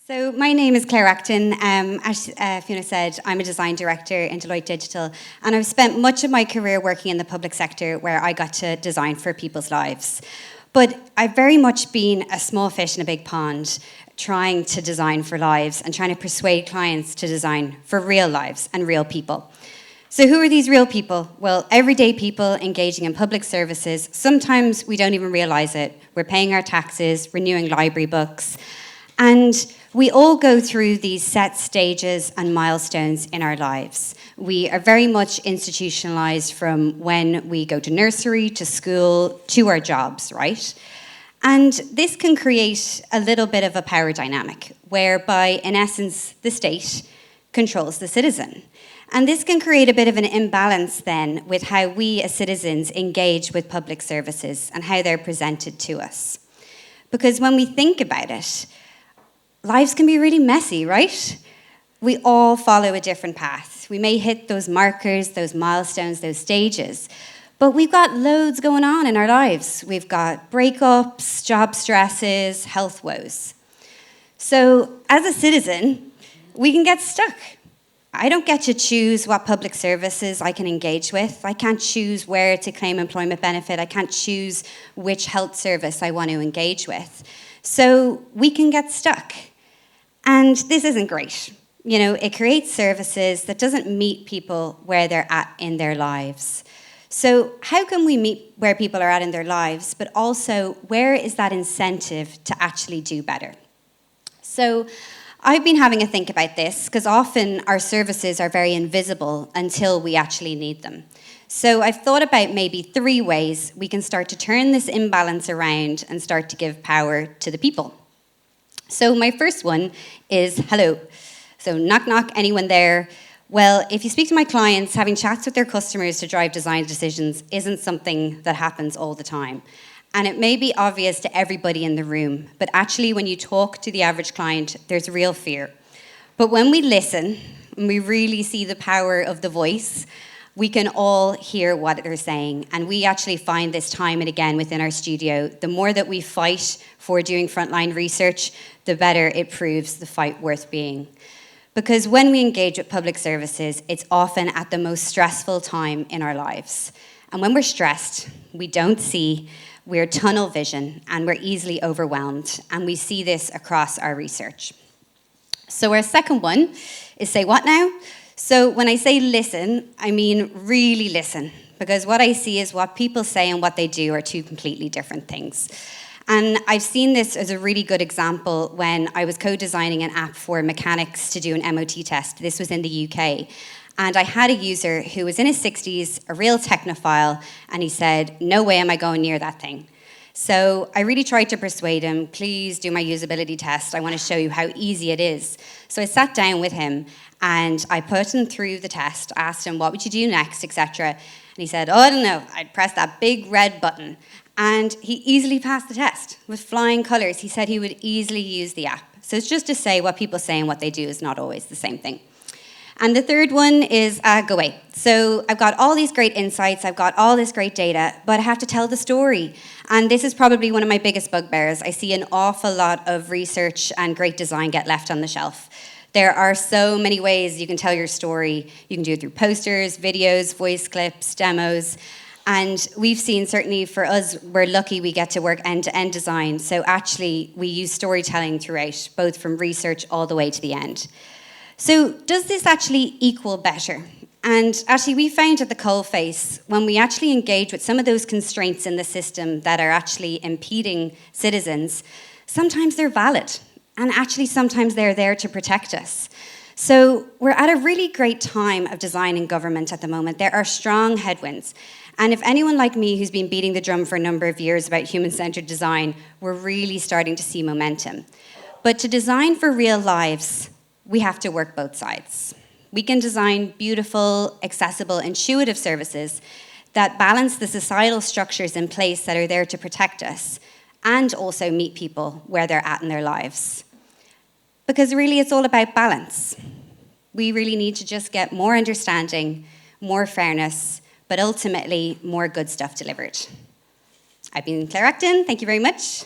So my name is Claire Acton. As Fiona said, I'm a design director in Deloitte Digital, and I've spent much of my career working in the public sector where I got to design for people's lives. But I've very much been a small fish in a big pond, trying to design for lives and trying to persuade clients to design for real lives and real people. So who are these real people? Well, everyday people engaging in public services. Sometimes we don't even realise it. We're paying our taxes, renewing library books, and we all go through these set stages and milestones in our lives. We are very much institutionalized from when we go to nursery, to school, to our jobs, right? And this can create a little bit of a power dynamic, whereby, in essence, the state controls the citizen. And this can create a bit of an imbalance then with how we as citizens engage with public services and how they're presented to us. Because when we think about it, lives can be really messy, right? We all follow a different path. We may hit those markers, those milestones, those stages, but we've got loads going on in our lives. We've got breakups, job stresses, health woes. So as a citizen, we can get stuck. I don't get to choose what public services I can engage with. I can't choose where to claim employment benefit. I can't choose which health service I want to engage with. So we can get stuck. And this isn't great. You know, it creates services that doesn't meet people where they're at in their lives. So how can we meet where people are at in their lives, but also where is that incentive to actually do better? So I've been having a think about this because often our services are very invisible until we actually need them. So I've thought about maybe 3 ways we can start to turn this imbalance around and start to give power to the people. So my first one is hello. So knock, knock, anyone there? Well, if you speak to my clients, having chats with their customers to drive design decisions isn't something that happens all the time. And it may be obvious to everybody in the room, but actually when you talk to the average client, there's real fear. But when we listen, and we really see the power of the voice, we can all hear what they're saying. And we actually find this time and again within our studio, the more that we fight for doing frontline research, the better it proves the fight worth being. Because when we engage with public services, it's often at the most stressful time in our lives. And when we're stressed, we don't see, we're tunnel vision, and we're easily overwhelmed. And we see this across our research. So our second one is say what now? So when I say listen, I mean really listen, because what I see is what people say and what they do are 2 completely different things. And I've seen this as a really good example when I was co-designing an app for mechanics to do an MOT test. This was in the UK. And I had a user who was in his 60s, a real technophile, and he said, no way am I going near that thing. So I really tried to persuade him, please do my usability test. I want to show you how easy it is. So I sat down with him and I put him through the test, asked him, what would you do next, etc. And he said, oh, I don't know, I'd press that big red button. And he easily passed the test with flying colours. He said he would easily use the app. So it's just to say what people say and what they do is not always the same thing. And the third one is go away. So I've got all these great insights, I've got all this great data, but I have to tell the story. And this is probably one of my biggest bugbears. I see an awful lot of research and great design get left on the shelf. There are so many ways you can tell your story. You can do it through posters, videos, voice clips, demos. And we've seen, certainly for us, we're lucky we get to work end-to-end design. So actually, we use storytelling throughout, both from research all the way to the end. So does this actually equal better? And actually, we found at the coalface, when we actually engage with some of those constraints in the system that are actually impeding citizens, sometimes they're valid. And actually, sometimes they're there to protect us. So we're at a really great time of design in government at the moment. There are strong headwinds. And if anyone like me who's been beating the drum for a number of years about human-centered design, we're really starting to see momentum. But to design for real lives, we have to work both sides. We can design beautiful, accessible, intuitive services that balance the societal structures in place that are there to protect us and also meet people where they're at in their lives. Because really it's all about balance. We really need to just get more understanding, more fairness, but ultimately more good stuff delivered. I've been Claire Acton, thank you very much.